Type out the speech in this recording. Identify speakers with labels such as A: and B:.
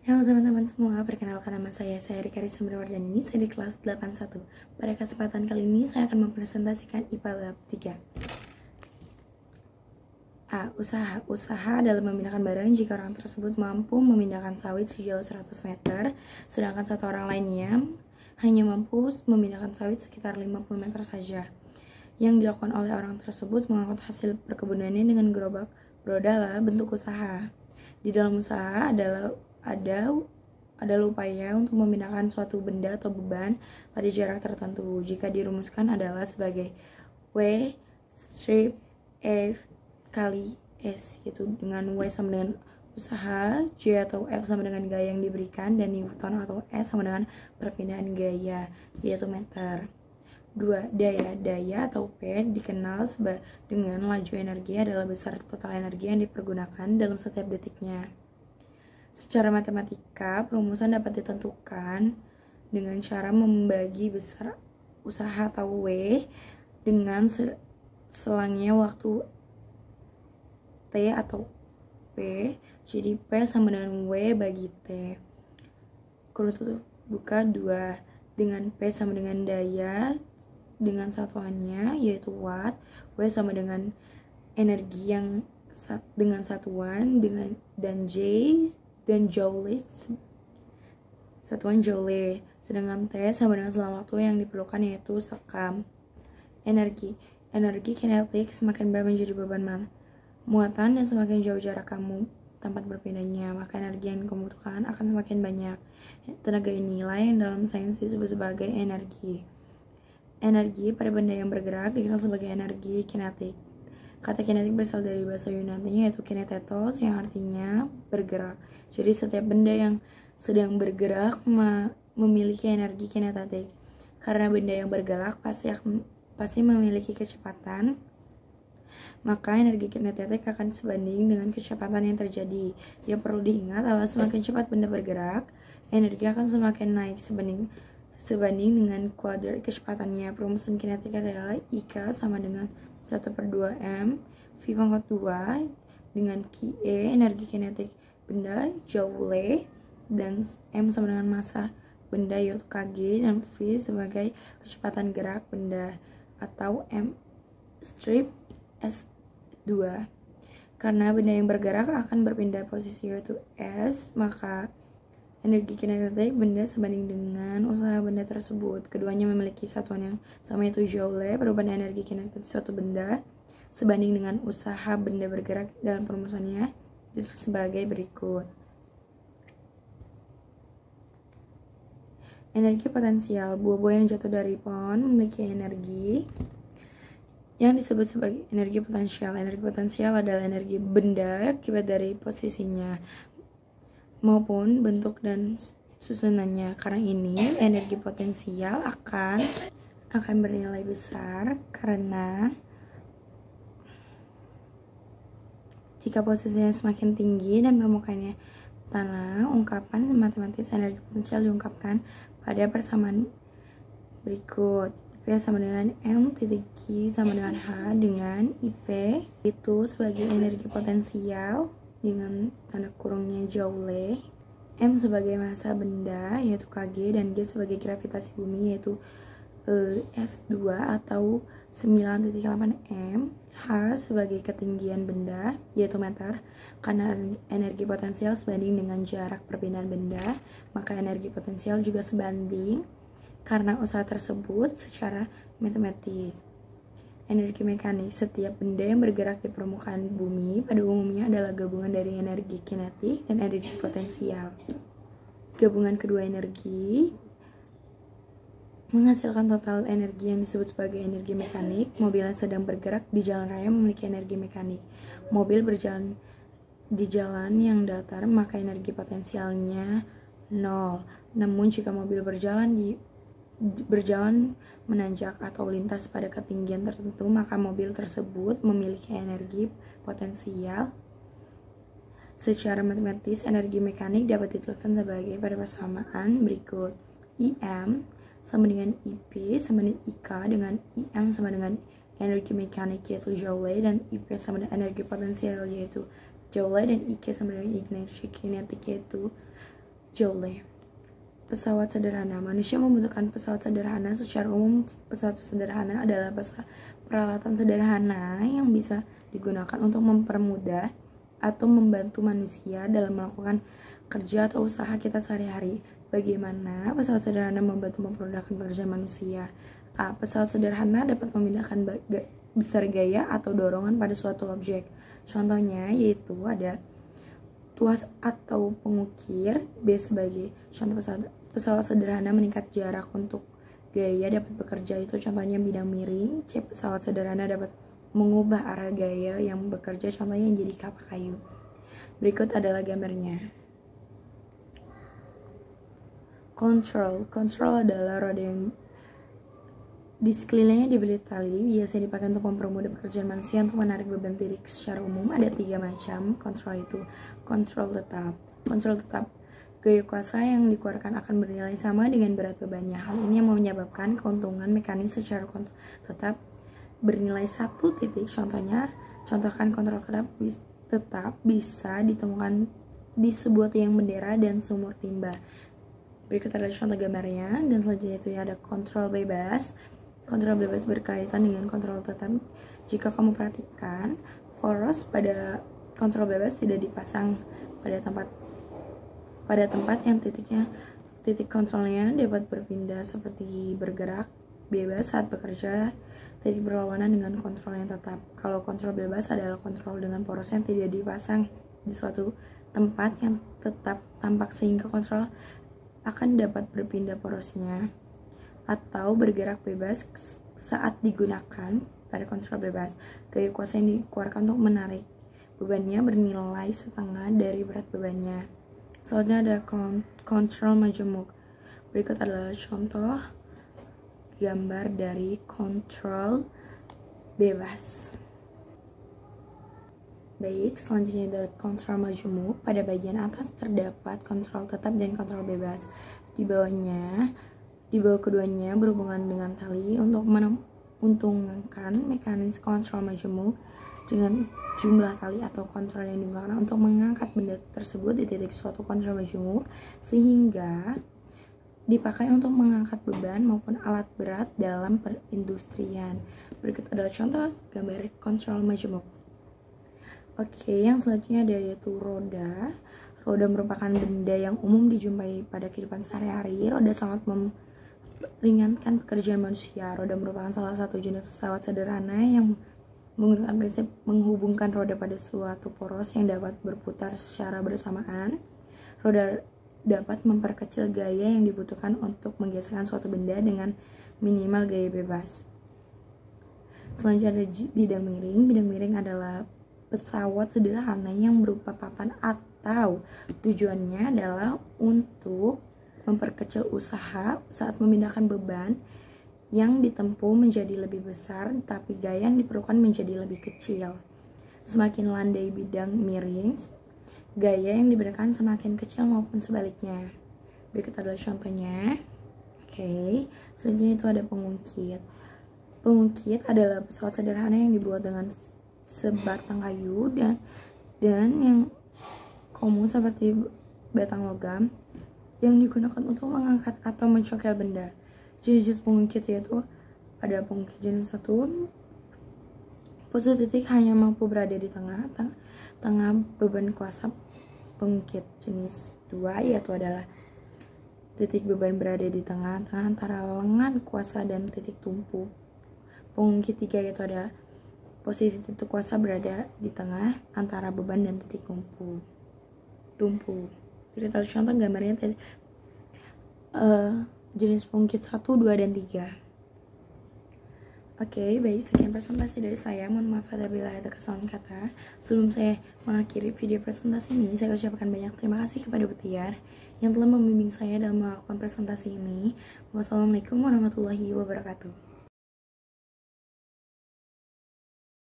A: Halo teman-teman semua, perkenalkan nama saya Rika Rizky Wardani, saya di kelas 81. Pada kesempatan kali ini saya akan mempresentasikan IPA bab 3. A. Usaha adalah memindahkan barang jika orang tersebut mampu memindahkan sawit sejauh 100 meter, sedangkan satu orang lainnya hanya mampu memindahkan sawit sekitar 50 meter saja. Yang dilakukan oleh orang tersebut mengangkut hasil perkebunannya dengan gerobak adalah bentuk usaha. Di dalam usaha ada upaya untuk memindahkan suatu benda atau beban pada jarak tertentu. Jika dirumuskan adalah sebagai W strip F kali S, yaitu dengan W sama dengan usaha, J atau F sama dengan gaya yang diberikan, dan Newton atau S sama dengan perpindahan gaya, yaitu meter. 2. Daya atau P dikenal dengan laju energi adalah besar total energi yang dipergunakan dalam setiap detiknya. Secara matematika, perumusan dapat ditentukan dengan cara membagi besar usaha atau W dengan selangnya waktu T atau P, jadi P sama dengan W bagi T. Kurung tutup buka 2, dengan P sama dengan daya dengan satuannya yaitu watt, W sama dengan energi yang dengan satuan dan J dan joule satuan joule, sedangkan T sama dengan selang waktu yang diperlukan yaitu sekam. Energi kinetik semakin berat menjadi beban muatan dan semakin jauh jarak kamu tempat berpindahnya, maka energi yang kamu butuhkan akan semakin banyak. Tenaga inilah yang dalam sains disebut sebagai energi. Energi pada benda yang bergerak dikenal sebagai energi kinetik. Kata kinetik berasal dari bahasa Yunani yaitu kinetetos yang artinya bergerak. Jadi setiap benda yang sedang bergerak memiliki energi kinetik. Karena benda yang bergerak pasti memiliki kecepatan, maka energi kinetik akan sebanding dengan kecepatan yang terjadi. Yang perlu diingat adalah semakin cepat benda bergerak, energi akan semakin naik sebanding dengan kuadrat kecepatannya. Perumusan kinetik adalah IK sama dengan 1/2M V pangkat 2 dengan QE energi kinetik benda joule, dan M sama dengan massa benda yaitu kg, dan V sebagai kecepatan gerak benda atau M strip S2. Karena benda yang bergerak akan berpindah posisi yaitu S, maka energi kinetik benda sebanding dengan usaha benda tersebut. Keduanya memiliki satuan yang sama yaitu joule. Perubahan energi kinetik suatu benda sebanding dengan usaha benda bergerak dalam perumusannya ditulis sebagai berikut. Energi potensial. Buah-buah yang jatuh dari pohon memiliki energi yang disebut sebagai energi potensial. Energi potensial adalah energi benda akibat dari posisinya maupun bentuk dan susunannya. Karena ini energi potensial akan bernilai besar karena jika posisinya semakin tinggi dan permukaannya tanah. Ungkapan matematis energi potensial diungkapkan pada persamaan berikut. IP sama dengan M titik Q sama dengan H dengan IP itu sebagai energi potensial dengan tanda kurungnya joule, M sebagai massa benda yaitu kg, dan G sebagai gravitasi bumi yaitu S2 atau 9,8 M, H sebagai ketinggian benda yaitu meter. Karena energi potensial sebanding dengan jarak perpindahan benda, maka energi potensial juga sebanding karena usaha tersebut secara matematis. Energi mekanik. Setiap benda yang bergerak di permukaan bumi pada umumnya adalah gabungan dari energi kinetik dan energi potensial. Gabungan kedua energi menghasilkan total energi yang disebut sebagai energi mekanik. Mobil yang sedang bergerak di jalan raya memiliki energi mekanik. Mobil berjalan di jalan yang datar, maka energi potensialnya 0. Namun jika mobil berjalan menanjak atau lintas pada ketinggian tertentu, maka mobil tersebut memiliki energi potensial. Secara matematis, energi mekanik dapat dituliskan sebagai pada persamaan berikut. IM sama dengan IP sama dengan IK, dengan IM sama dengan energi mekanik yaitu joule, dan IP sama dengan energi potensial yaitu joule, dan IK sama dengan energi kinetik yaitu Joule. Pesawat sederhana. Manusia membutuhkan pesawat sederhana. Secara umum, pesawat sederhana adalah peralatan sederhana yang bisa digunakan untuk mempermudah atau membantu manusia dalam melakukan kerja atau usaha kita sehari-hari. Bagaimana pesawat sederhana membantu mempermudahkan pekerjaan manusia? A. Pesawat sederhana dapat memindahkan besar gaya atau dorongan pada suatu objek. Contohnya yaitu ada tuas atau pengukir. B. Sebagai contoh pesawat sederhana meningkat jarak untuk gaya dapat bekerja, itu contohnya bidang miring. C. Pesawat sederhana dapat mengubah arah gaya yang bekerja, contohnya yang jadi kapak kayu. Berikut adalah gambarnya. Control adalah roda yang di sekelilingnya diberi tali, biasanya dipakai untuk mempermudah pekerjaan manusia untuk menarik beban titik. Secara umum ada 3 macam kontrol itu. Kontrol tetap. Gaya kuasa yang dikeluarkan akan bernilai sama dengan berat bebannya. Hal ini yang menyebabkan keuntungan mekanis secara kontrol tetap bernilai 1 titik. Contohkan kontrol tetap bisa ditemukan di sebuah tiang bendera dan sumur timba. Berikut adalah contoh gambarnya, dan selanjutnya itu ada kontrol bebas. Kontrol bebas berkaitan dengan kontrol tetap. Jika kamu perhatikan, poros pada kontrol bebas tidak dipasang pada tempat yang titik kontrolnya dapat berpindah seperti bergerak bebas saat bekerja. Titik berlawanan dengan kontrol yang tetap. Kalau kontrol bebas adalah kontrol dengan poros yang tidak dipasang di suatu tempat yang tetap tampak, sehingga kontrol akan dapat berpindah porosnya atau bergerak bebas saat digunakan. Pada kontrol bebas, gaya kuasa yang dikeluarkan untuk menarik bebannya bernilai setengah dari berat bebannya. Selanjutnya ada kontrol majemuk. Berikut adalah contoh gambar dari kontrol bebas. Baik, selanjutnya ada kontrol majemuk. Pada bagian atas terdapat kontrol tetap dan kontrol bebas. Di bawah keduanya berhubungan dengan tali. Untuk menguntungkan mekanisme kontrol majemuk dengan jumlah tali atau kontrol yang digunakan untuk mengangkat benda tersebut di titik suatu kontrol majemuk, sehingga dipakai untuk mengangkat beban maupun alat berat dalam perindustrian. Berikut adalah contoh gambar kontrol majemuk. Oke, yang selanjutnya ada yaitu roda. Roda merupakan benda yang umum dijumpai pada kehidupan sehari-hari. Roda sangat meringankan pekerjaan manusia. Roda merupakan salah satu jenis pesawat sederhana yang menggunakan prinsip menghubungkan roda pada suatu poros yang dapat berputar secara bersamaan. Roda dapat memperkecil gaya yang dibutuhkan untuk menggeserkan suatu benda dengan minimal gaya bebas. Selanjutnya ada bidang miring. Bidang miring adalah pesawat sederhana yang berupa papan atau tujuannya adalah untuk memperkecil usaha saat memindahkan beban yang ditempuh menjadi lebih besar, tapi gaya yang diperlukan menjadi lebih kecil. Semakin landai bidang miring, gaya yang diberikan semakin kecil maupun sebaliknya. Berikut adalah contohnya. Oke, selanjutnya itu ada pengungkit. Pengungkit adalah pesawat sederhana yang dibuat dengan sebatang kayu dan yang komun seperti batang logam yang digunakan untuk mengangkat atau mencokel benda. Jenis pengungkit yaitu ada pengungkit jenis 1. Posisi titik hanya mampu berada di tengah beban kuasa. Pengungkit jenis 2 yaitu adalah titik beban berada di tengah-tengah antara lengan kuasa dan titik tumpu. Pengungkit 3 yaitu ada posisi titik kuasa berada di tengah antara beban dan titik tumpu. Kita contoh gambarnya jenis pengungkit 1, 2, dan 3. Oke, baik, sekian presentasi dari saya. Mohon maaf apabila ada kesalahan kata. Sebelum saya mengakhiri video presentasi ini, saya ucapkan banyak terima kasih kepada Bu Tiar yang telah membimbing saya dalam melakukan presentasi ini. Wassalamualaikum warahmatullahi wabarakatuh.